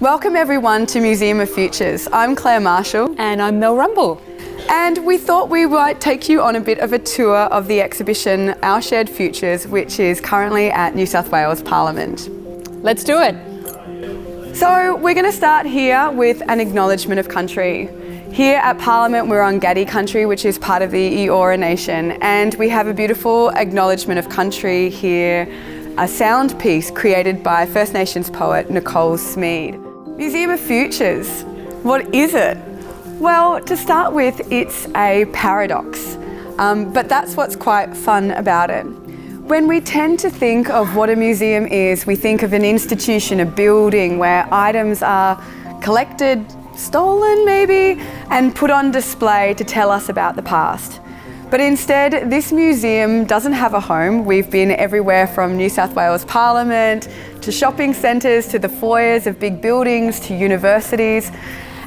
Welcome everyone to Museum of Futures. I'm Claire Marshall. And I'm Mel Rumble. And we thought we might take you on a bit of a tour of the exhibition Our Shared Futures, which is currently at New South Wales Parliament. Let's do it. So we're going to start here with an acknowledgement of country. Here at Parliament we're on Gadi country, which is part of the Eora Nation, and we have a beautiful acknowledgement of country here, a sound piece created by First Nations poet Nicole Smede. Museum of Futures, what is it? Well, to start with, it's a paradox, but that's what's quite fun about it. When we tend to think of what a museum is, we think of an institution, a building where items are collected, stolen maybe, and put on display to tell us about the past. But instead, this museum doesn't have a home. We've been everywhere from New South Wales Parliament, to shopping centres, to the foyers of big buildings, to universities.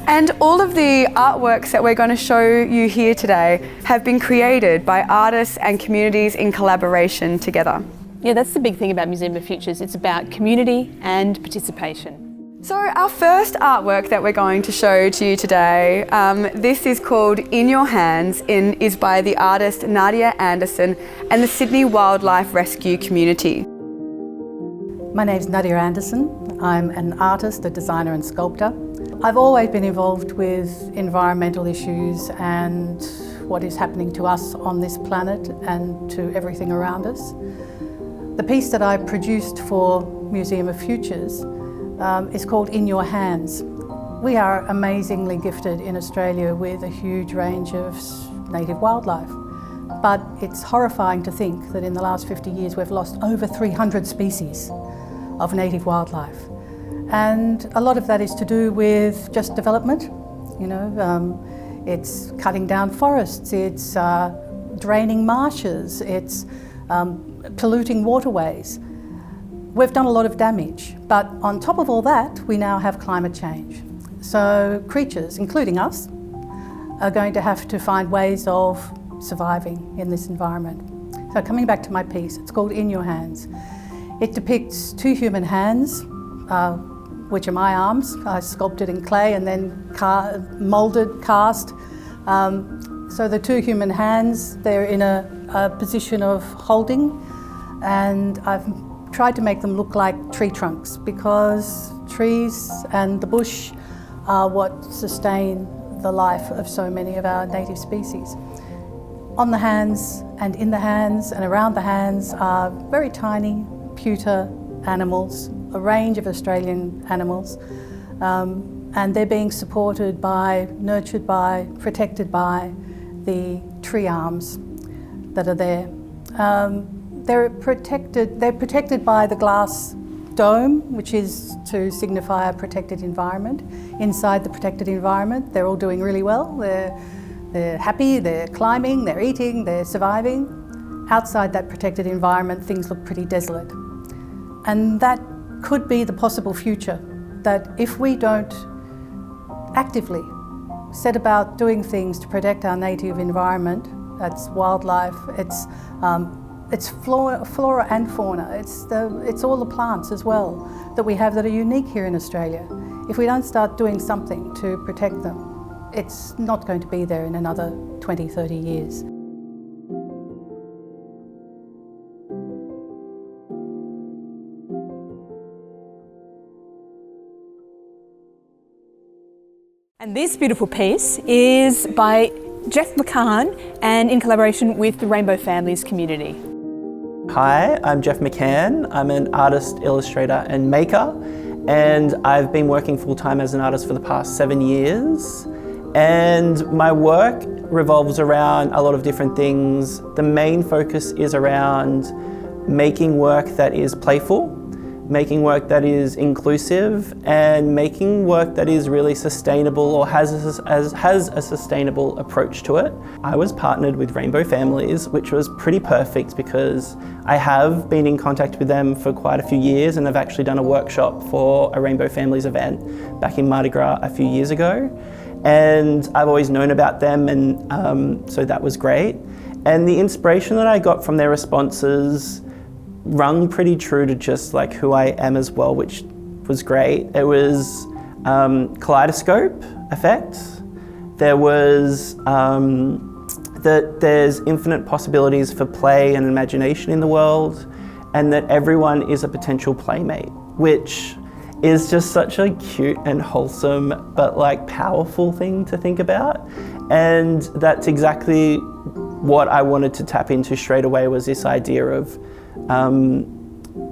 And all of the artworks that we're going to show you here today have been created by artists and communities in collaboration together. Yeah, that's the big thing about Museum of Futures. It's about community and participation. So our first artwork that we're going to show to you today, this is called In Your Hands, is by the artist Nadya Anderson and the Sydney Wildlife Rescue community. My name's Nadya Anderson. I'm an artist, a designer and sculptor. I've always been involved with environmental issues and what is happening to us on this planet and to everything around us. The piece that I produced for Museum of Futures is called In Your Hands. We are amazingly gifted in Australia with a huge range of native wildlife, but it's horrifying to think that in the last 50 years we've lost over 300 species of native wildlife. And a lot of that is to do with just development. It's cutting down forests, it's draining marshes, it's polluting waterways. We've done a lot of damage, but on top of all that, we now have climate change. So creatures, including us, are going to have to find ways of surviving in this environment. So coming back to my piece, it's called In Your Hands. It depicts two human hands, which are my arms. I sculpted in clay and then moulded, cast. So the two human hands, they're in a position of holding, and I've tried to make them look like tree trunks because trees and the bush are what sustain the life of so many of our native species. On the hands and in the hands and around the hands are very tiny pewter animals, a range of Australian animals, and they're being supported by, nurtured by, protected by the tree arms that are there. They're protected by the glass dome, which is to signify a protected environment. Inside the protected environment, they're all doing really well. They're happy, they're climbing, they're eating, they're surviving. Outside that protected environment, things look pretty desolate. And that could be the possible future, that if we don't actively set about doing things to protect our native environment, that's wildlife, it's flora and fauna, it's all the plants as well that we have that are unique here in Australia. If we don't start doing something to protect them, it's not going to be there in another 20, 30 years. And this beautiful piece is by Jeff McCann and in collaboration with the Rainbow Families community. Hi, I'm Jeff McCann. I'm an artist, illustrator and maker, and I've been working full-time as an artist for the past 7 years. And my work revolves around a lot of different things. The main focus is around making work that is playful, making work that is inclusive, and making work that is really sustainable or has a sustainable approach to it. I was partnered with Rainbow Families, which was pretty perfect because I have been in contact with them for quite a few years, and I've actually done a workshop for a Rainbow Families event back in Mardi Gras a few years ago. And I've always known about them, and so that was great. And the inspiration that I got from their responses rung pretty true to just like who I am as well, which was great. It was kaleidoscope effect. There was that there's infinite possibilities for play and imagination in the world, and that everyone is a potential playmate, which is just such a cute and wholesome but like powerful thing to think about. And that's exactly what I wanted to tap into straight away, was this idea of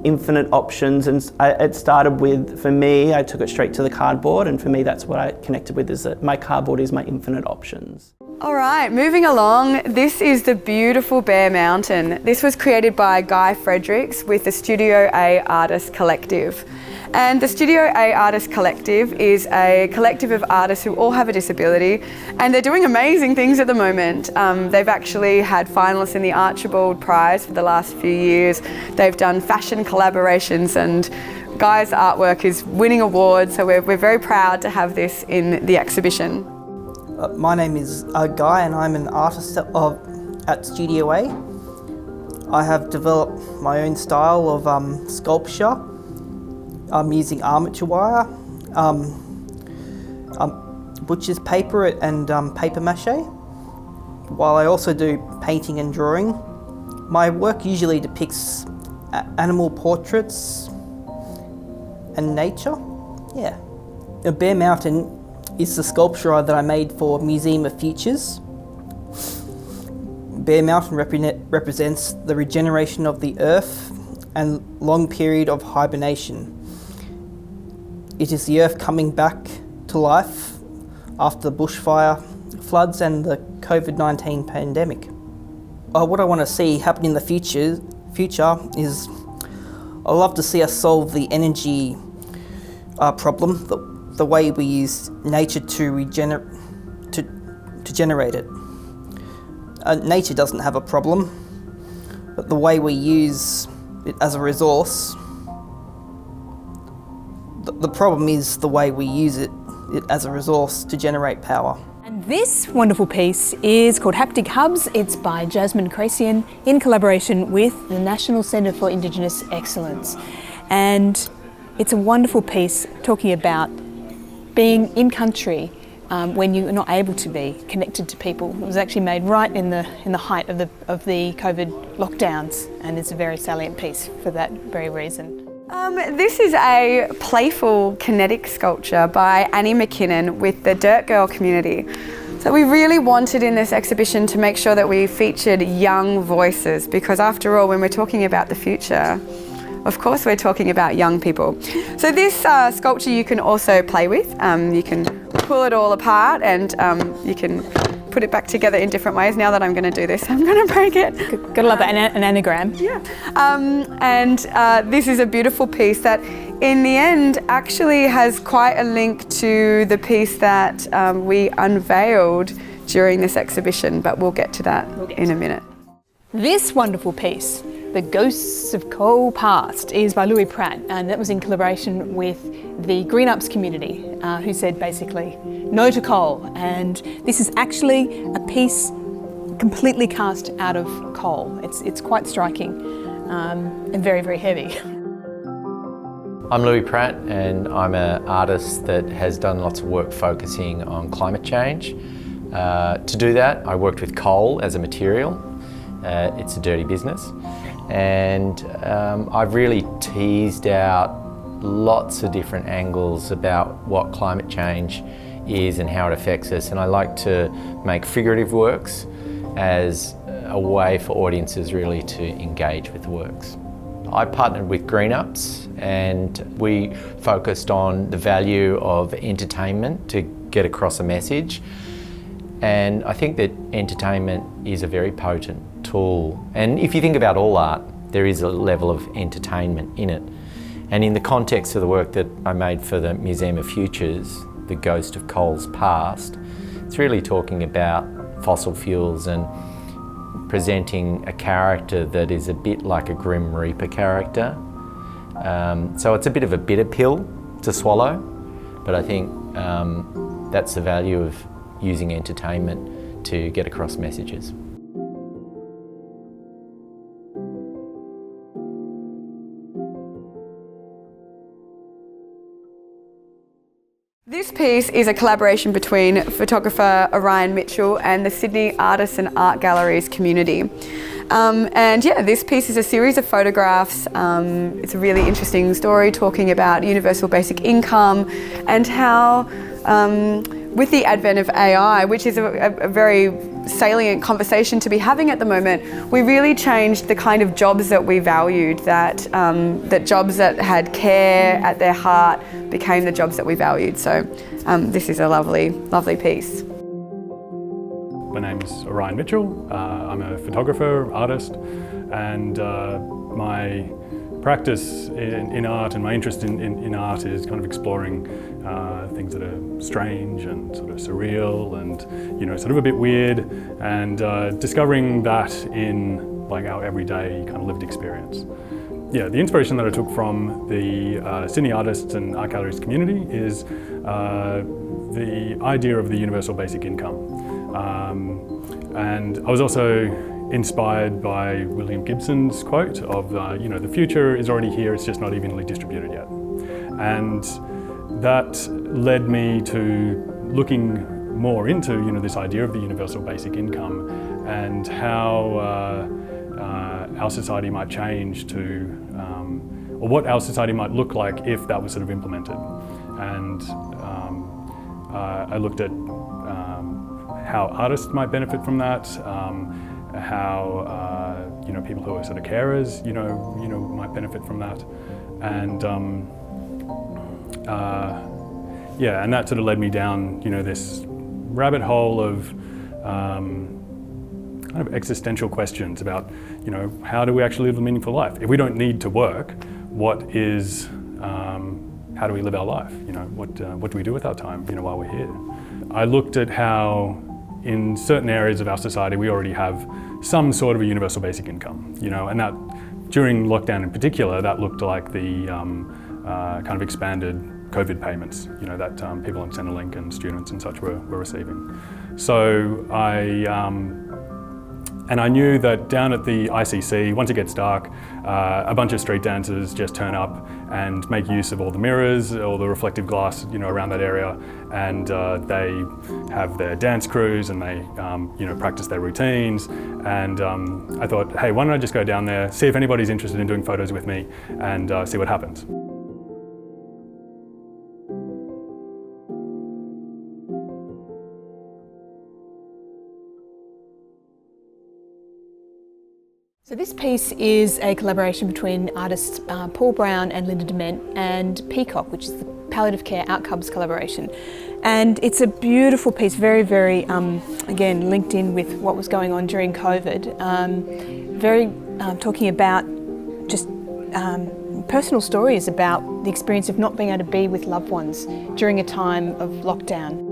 infinite options. And it started with, for me, I took it straight to the cardboard, and for me that's what I connected with, is that my cardboard is my infinite options. All right, moving along, this is the beautiful Bear Mountain. This was created by Guy Fredericks with the Studio A Artist Collective. And the Studio A Artist Collective is a collective of artists who all have a disability, and they're doing amazing things at the moment. They've actually had finalists in the Archibald Prize for the last few years. They've done fashion collaborations, and Guy's artwork is winning awards, so we're very proud to have this in the exhibition. My name is Guy, and I'm an artist at Studio A. I have developed my own style of sculpture. I'm using armature wire, butcher's paper and paper mache, while I also do painting and drawing. My work usually depicts animal portraits and nature. Yeah. The Bear Mountain is the sculpture that I made for Museum of Futures. Bear Mountain represents the regeneration of the earth and long period of hibernation. It is the earth coming back to life after the bushfire, floods and the COVID-19 pandemic. What I want to see happen in the future is, I love to see us solve the energy problem, the way we use nature to generate it. Nature doesn't have a problem, but the way we use it as a resource, the problem is the way we use it as a resource to generate power. And this wonderful piece is called Haptic Hubs. It's by Jasmine Crasian in collaboration with the National Centre for Indigenous Excellence. And it's a wonderful piece talking about being in country when you're not able to be connected to people. It was actually made right in the height of the COVID lockdowns, and it's a very salient piece for that very reason. This is a playful kinetic sculpture by Annie McCann with the Dirt Girl community. So we really wanted in this exhibition to make sure that we featured young voices, because after all, when we're talking about the future, of course we're talking about young people. So this sculpture you can also play with. You can pull it all apart, and you can put it back together in different ways. Now that I'm going to do this, I'm going to break it. Gotta love that, an anagram. Yeah. This is a beautiful piece that in the end actually has quite a link to the piece that we unveiled during this exhibition, but we'll get to that in a minute. This wonderful piece, The Ghosts of Coal Past, is by Louis Pratt, and that was in collaboration with the Green Ups community, who said basically no to coal. And this is actually a piece completely cast out of coal. It's quite striking and very, very heavy. I'm Louis Pratt, and I'm an artist that has done lots of work focusing on climate change. To do that, I worked with coal as a material. It's a dirty business. And I've really teased out lots of different angles about what climate change is and how it affects us. And I like to make figurative works as a way for audiences really to engage with the works. I partnered with Green Ups, and we focused on the value of entertainment to get across a message. And I think that entertainment is a very potent tool. And if you think about all art, there is a level of entertainment in it. And in the context of the work that I made for the Museum of Futures, The Ghost of Coal's Past, it's really talking about fossil fuels and presenting a character that is a bit like a Grim Reaper character. So it's a bit of a bitter pill to swallow, but I think that's the value of using entertainment to get across messages. This piece is a collaboration between photographer Orion Mitchell and the Sydney Artists and Art Galleries community. And yeah, this piece is a series of photographs. It's a really interesting story talking about universal basic income and how with the advent of AI, which is a very salient conversation to be having at the moment, we really changed the kind of jobs that we valued, that jobs that had care at their heart became the jobs that we valued. So this is a lovely, lovely piece. My name's Orion Mitchell. I'm a photographer, artist, and my practice in art and my interest in art is kind of exploring things that are strange and sort of surreal and, you know, sort of a bit weird, and discovering that in like our everyday kind of lived experience. Yeah, the inspiration that I took from the Sydney Artists and Art Galleries community is the idea of the universal basic income. And I was also inspired by William Gibson's quote of, you know, the future is already here, it's just not evenly distributed yet. And that led me to looking more into, you know, this idea of the universal basic income and how our society might change to, or what our society might look like if that was sort of implemented. And I looked at how artists might benefit from that, how you know, people who are sort of carers, you know, might benefit from that, and yeah, and that sort of led me down, you know, this rabbit hole of kind of existential questions about, you know, how do we actually live a meaningful life? If we don't need to work, what is, how do we live our life? You know, what do we do with our time, you know, while we're here? I looked at how in certain areas of our society we already have some sort of a universal basic income, you know, and that during lockdown in particular, that looked like the kind of expanded COVID payments, you know, that people on Centrelink and students and such were receiving. So I knew that down at the ICC, once it gets dark, a bunch of street dancers just turn up and make use of all the mirrors, all the reflective glass, you know, around that area, and they have their dance crews and they, you know, practice their routines. And I thought, hey, why don't I just go down there, see if anybody's interested in doing photos with me, and see what happens. So this piece is a collaboration between artists Paul Brown and Linda Dement and Peacock, which is the palliative care outcomes collaboration. And it's a beautiful piece, very, very, again, linked in with what was going on during COVID. Very talking about just personal stories about the experience of not being able to be with loved ones during a time of lockdown.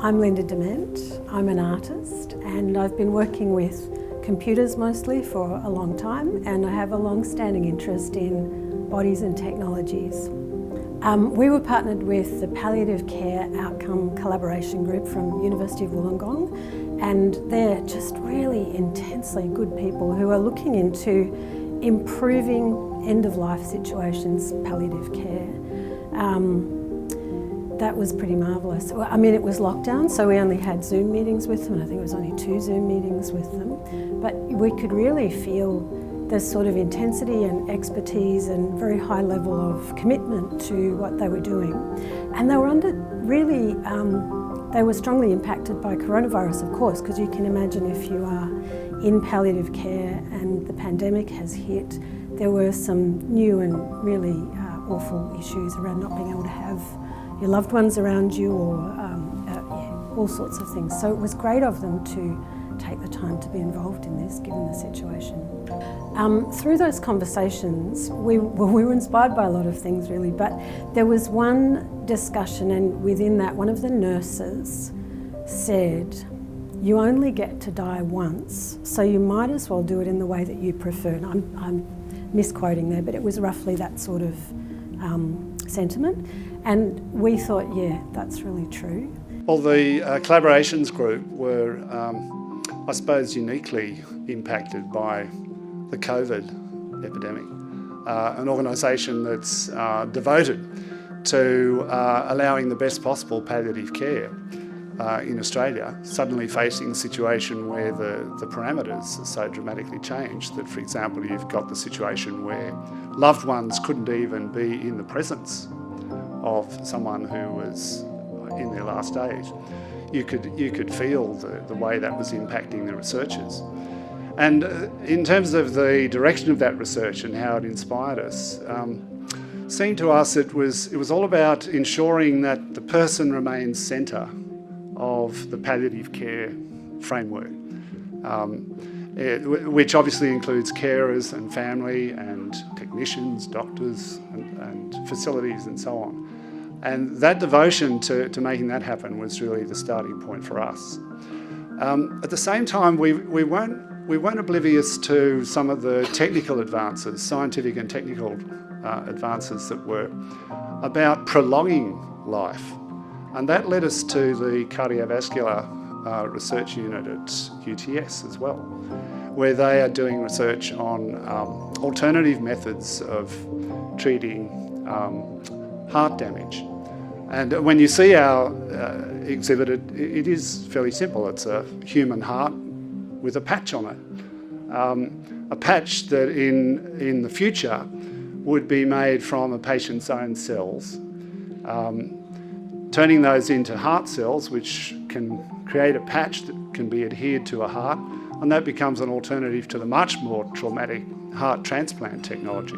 I'm Linda Dement. I'm an artist and I've been working with computers mostly for a long time, and I have a long-standing interest in bodies and technologies. We were partnered with the Palliative Care Outcome Collaboration Group from University of Wollongong, and they're just really intensely good people who are looking into improving end-of-life situations, palliative care. That was pretty marvellous. I mean, it was lockdown, so we only had Zoom meetings with them. I think it was only 2 Zoom meetings with them. But we could really feel this sort of intensity and expertise and very high level of commitment to what they were doing. And they were really, they were strongly impacted by coronavirus, of course, because you can imagine if you are in palliative care and the pandemic has hit, there were some new and really awful issues around not being able to have your loved ones around you, or all sorts of things. So it was great of them to take the time to be involved in this, given the situation. Through those conversations, we were inspired by a lot of things really, but there was one discussion, and within that, one of the nurses said, "You only get to die once, so you might as well do it in the way that you prefer." And I'm misquoting there, but it was roughly that sort of sentiment. And we thought, yeah, that's really true. Well, the collaborations group were, I suppose, uniquely impacted by the COVID epidemic. an organisation that's devoted to allowing the best possible palliative care in Australia, suddenly facing a situation where the parameters are so dramatically changed that, for example, you've got the situation where loved ones couldn't even be in the presence of someone who was in their last days. You could feel the way that was impacting the researchers. And in terms of the direction of that research and how it inspired us, seemed to us it was all about ensuring that the person remains centre of the palliative care framework, which obviously includes carers and family and technicians, doctors and facilities and so on. And that devotion to making that happen was really the starting point for us. At the same time, we weren't oblivious to some of the technical advances, scientific and technical advances that were about prolonging life. And that led us to the cardiovascular research unit at UTS as well, where they are doing research on alternative methods of treating heart damage. And when you see our exhibit, it is fairly simple. It's a human heart with a patch on it. A patch that in the future would be made from a patient's own cells, turning those into heart cells, which can create a patch that can be adhered to a heart, and that becomes an alternative to the much more traumatic heart transplant technology.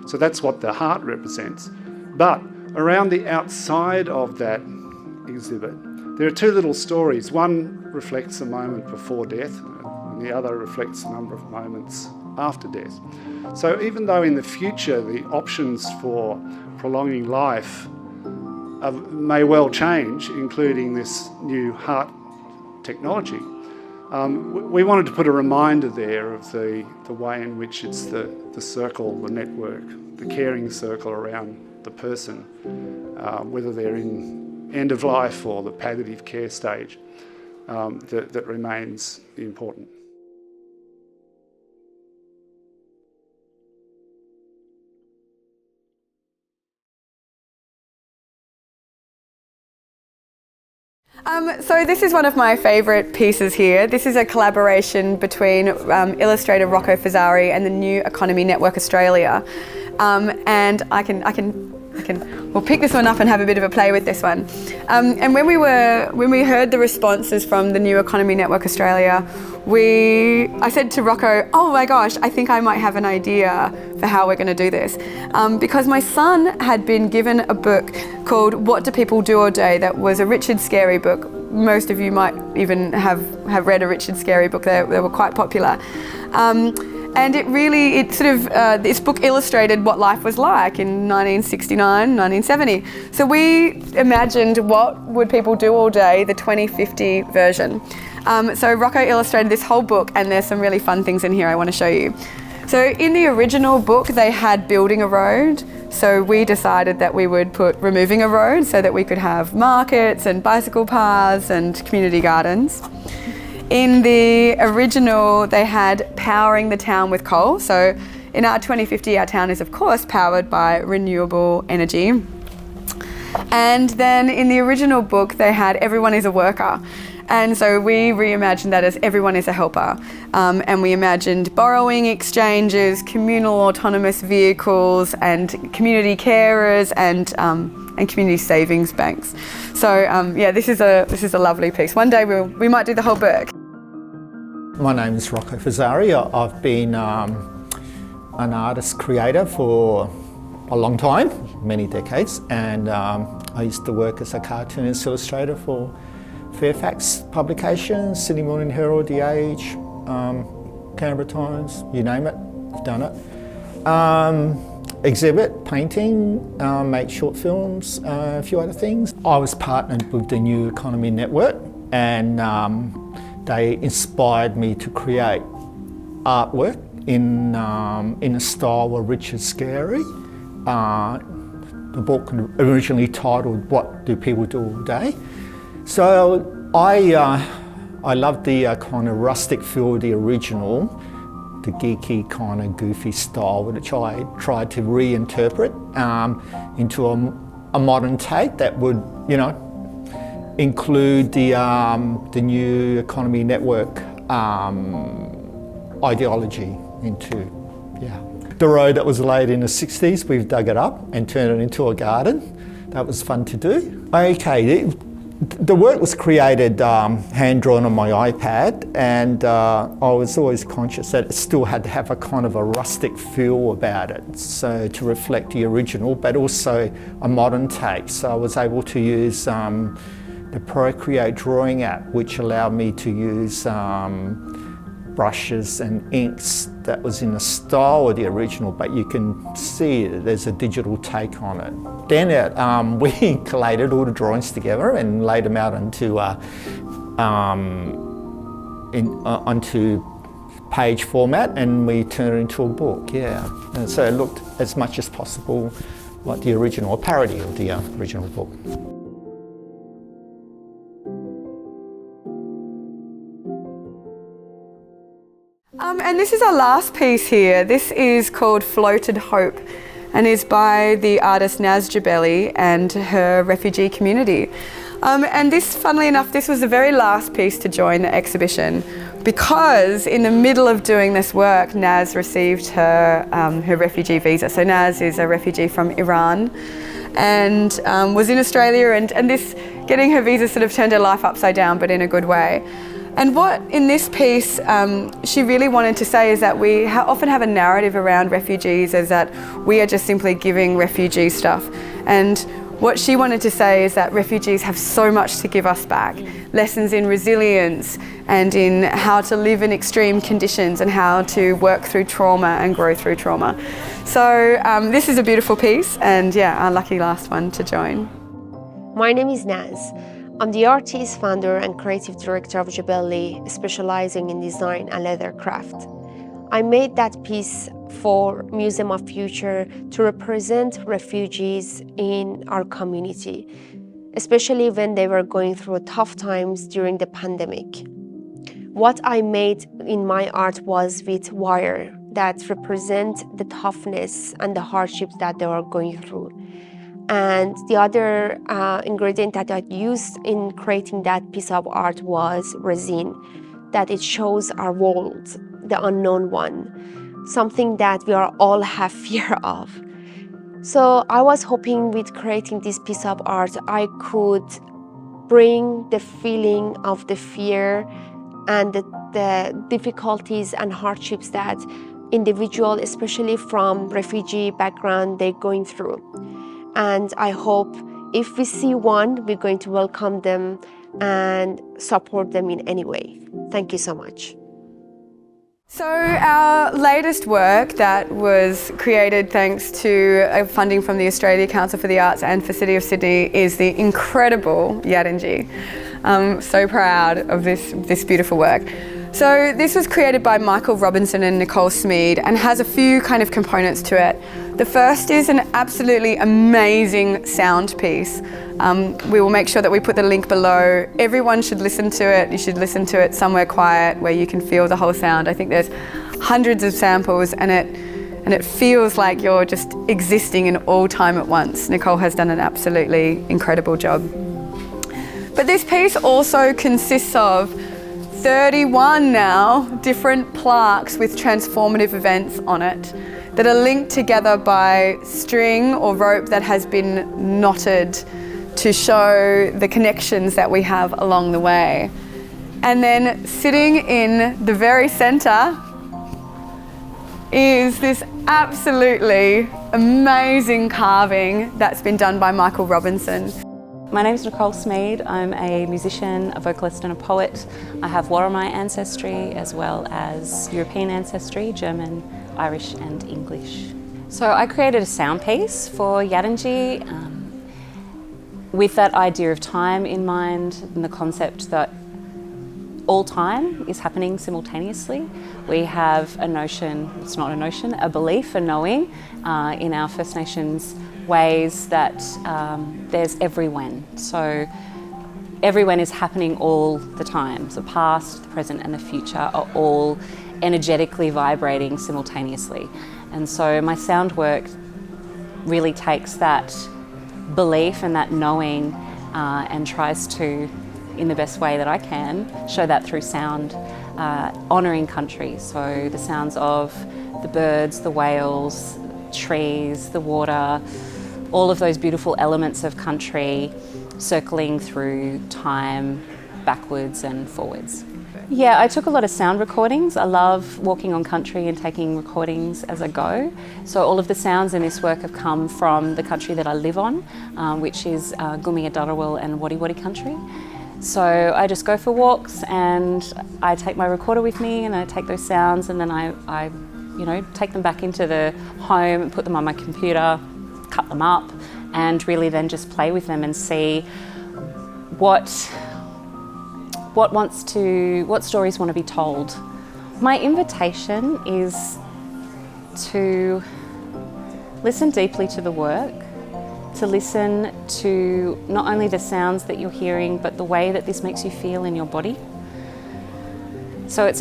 So that's what the heart represents. But around the outside of that exhibit, there are two little stories. One reflects a moment before death, and the other reflects a number of moments after death. So even though in the future the options for prolonging life may well change, including this new heart technology, we wanted to put a reminder there of the way in which it's the circle, the network, the caring circle around the person, whether they're in end of life or the palliative care stage, that remains important. So this is one of my favourite pieces here. This is a collaboration between illustrator Rocco Fazzari and the New Economy Network Australia. And we'll pick this one up and have a bit of a play with this one. And when we heard the responses from the New Economy Network Australia, I said to Rocco, oh my gosh, I think I might have an idea for how we're going to do this. Because my son had been given a book called What Do People Do All Day? That was a Richard Scarry book. Most of you might even have read a Richard Scarry book. They were quite popular. And this book illustrated what life was like in 1969, 1970. So we imagined what would people do all day, the 2050 version. So Rocco illustrated this whole book, and there's some really fun things in here I want to show you. So in the original book, they had building a road. So we decided that we would put removing a road so that we could have markets and bicycle paths and community gardens. In the original, they had powering the town with coal. So in our 2050, our town is of course powered by renewable energy. And then in the original book, they had everyone is a worker. And so we reimagined that as everyone is a helper. And we imagined borrowing exchanges, communal autonomous vehicles, and community carers, and community savings banks. So this is a lovely piece. One day we might do the whole book. My name is Rocco Fazzari. I've been an artist creator for a long time, many decades, and I used to work as a cartoonist illustrator for Fairfax publications, Sydney Morning Herald, The Age, Canberra Times, you name it, I've done it. Exhibit, painting, make short films, a few other things. I was partnered with the New Economy Network, and they inspired me to create artwork in a style of Richard Scarry. The book originally titled What Do People Do All Day? So I loved the kind of rustic feel of the original, the geeky kind of goofy style, which I tried to reinterpret into a modern take that would, include the new economy network ideology into, The road that was laid in the 60s, we've dug it up and turned it into a garden. That was fun to do. Okay, the work was created hand-drawn on my iPad, and I was always conscious that it still had to have a kind of a rustic feel about it, so to reflect the original, but also a modern take. So I was able to use the Procreate drawing app, which allowed me to use brushes and inks that was in the style of the original, but you can see there's a digital take on it. Then we collated all the drawings together and laid them out onto page format, and we turned it into a book, And so it looked as much as possible like the original, a parody of the original book. And this is our last piece here. This is called Floated Hope and is by the artist Naz Jebeli and her refugee community. And this, funnily enough, this was the very last piece to join the exhibition, because in the middle of doing this work, Naz received her refugee visa. So Naz is a refugee from Iran and was in Australia, and this, getting her visa sort of turned her life upside down, but in a good way. And what in this piece she really wanted to say is that we often have a narrative around refugees as that we are just simply giving refugee stuff. And what she wanted to say is that refugees have so much to give us back. Lessons in resilience and in how to live in extreme conditions and how to work through trauma and grow through trauma. So this is a beautiful piece, and our lucky last one to join. My name is Naz. I'm the artist, founder and creative director of Jebeli, specializing in design and leather craft. I made that piece for Museum of Future to represent refugees in our community, especially when they were going through tough times during the pandemic. What I made in my art was with wire that represent the toughness and the hardships that they were going through. And the other ingredient that I used in creating that piece of art was resin, that it shows our world, the unknown one, something that we all have fear of. So I was hoping with creating this piece of art, I could bring the feeling of the fear and the difficulties and hardships that individuals, especially from refugee background, they're going through. And I hope if we see one, we're going to welcome them and support them in any way. Thank you so much. So our latest work that was created thanks to funding from the Australia Council for the Arts and for City of Sydney is the incredible Yadinji. I'm so proud of this beautiful work. So this was created by Michael Robinson and Nicole Smede and has a few kind of components to it. The first is an absolutely amazing sound piece. We will make sure that we put the link below. Everyone should listen to it. You should listen to it somewhere quiet where you can feel the whole sound. I think there's hundreds of samples and it feels like you're just existing in all time at once. Nicole has done an absolutely incredible job. But this piece also consists of 31 now different plaques with transformative events on it that are linked together by string or rope that has been knotted to show the connections that we have along the way. And then sitting in the very centre is this absolutely amazing carving that's been done by Michael Robinson. My name is Nicole Smede. I'm a musician, a vocalist and a poet. I have Warramai ancestry as well as European ancestry, German, Irish and English. So I created a sound piece for Yadinji with that idea of time in mind and the concept that all time is happening simultaneously. We have a notion, it's not a notion, a belief, a knowing in our First Nations ways that there's every when. So every when is happening all the time. So past, the present and the future are all energetically vibrating simultaneously. And so my sound work really takes that belief and that knowing and tries to, in the best way that I can, show that through sound, honouring country. So the sounds of the birds, the whales, trees, the water, all of those beautiful elements of country circling through time, backwards and forwards. Yeah, I took a lot of sound recordings. I love walking on country and taking recordings as I go. So all of the sounds in this work have come from the country that I live on, which is Gumia Dharawal and Wadi Wadi country. So I just go for walks and I take my recorder with me and I take those sounds, and then I take them back into the home and put them on my computer, cut them up, and really then just play with them and see what stories want to be told. My invitation is to listen deeply to the work, to listen to not only the sounds that you're hearing, but the way that this makes you feel in your body. So it's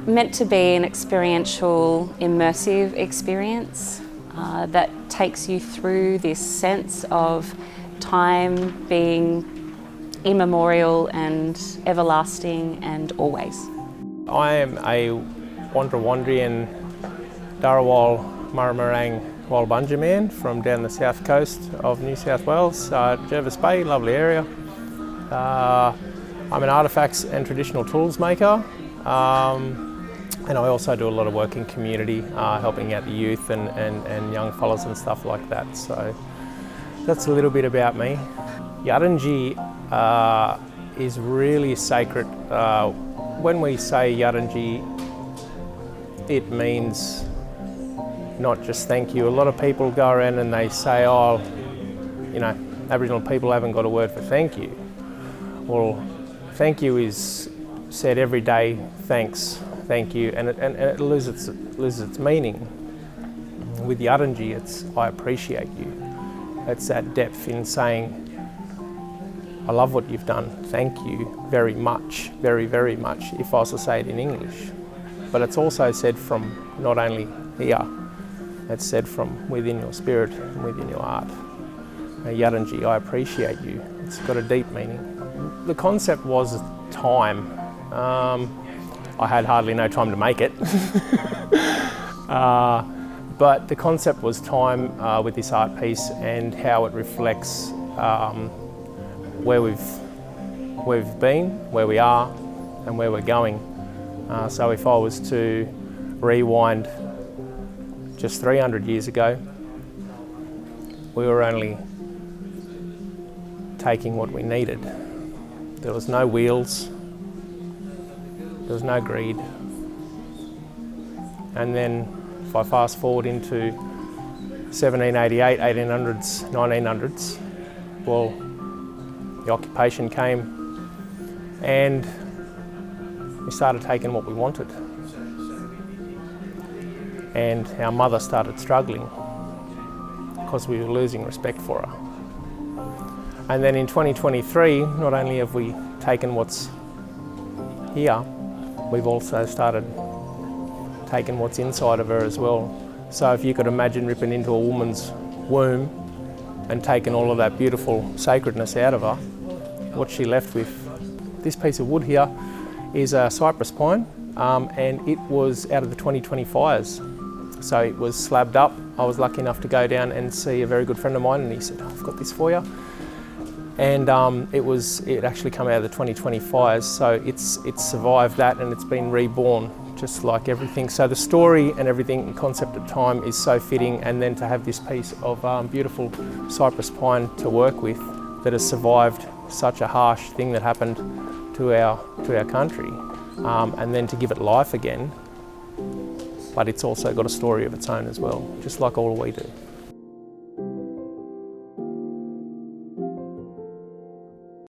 meant to be an experiential, immersive experience that takes you through this sense of time being immemorial and everlasting and always. I am a Wandrian Dharawal Murrumarang Walbunja man from down the south coast of New South Wales, Jervis Bay, lovely area. I'm an artefacts and traditional tools maker, and I also do a lot of work in community, helping out the youth and young fellas and stuff like that. So that's a little bit about me. Yadinji is really sacred. When we say Yadinji, it means not just thank you. A lot of people go around and they say, oh, Aboriginal people haven't got a word for thank you. Well, thank you is said every day, thanks, thank you, and it loses its meaning. With Yadinji, it's I appreciate you. It's that depth in saying, I love what you've done, thank you very much, very, very much, if I was to say it in English. But it's also said from not only here, it's said from within your spirit and within your art. Yadinji, I appreciate you. It's got a deep meaning. The concept was time. I had hardly no time to make it. But the concept was time with this art piece and how it reflects where we've been, where we are, and where we're going. So if I was to rewind just 300 years ago, we were only taking what we needed. There was no wheels, there was no greed. And then if I fast forward into 1788, 1800s, 1900s, well, the occupation came and we started taking what we wanted. And our mother started struggling because we were losing respect for her. And then in 2023, not only have we taken what's here, we've also started taking what's inside of her as well. So if you could imagine ripping into a woman's womb and taking all of that beautiful sacredness out of her, what's she left with? This piece of wood here is a cypress pine, and it was out of the 2020 fires. So it was slabbed up. I was lucky enough to go down and see a very good friend of mine, and he said, I've got this for you. And it actually come out of the 2020 fires, so it's survived that and it's been reborn, just like everything. So the story and everything, the concept of time is so fitting, and then to have this piece of beautiful cypress pine to work with that has survived such a harsh thing that happened to our country, and then to give it life again. But it's also got a story of its own as well, just like all we do.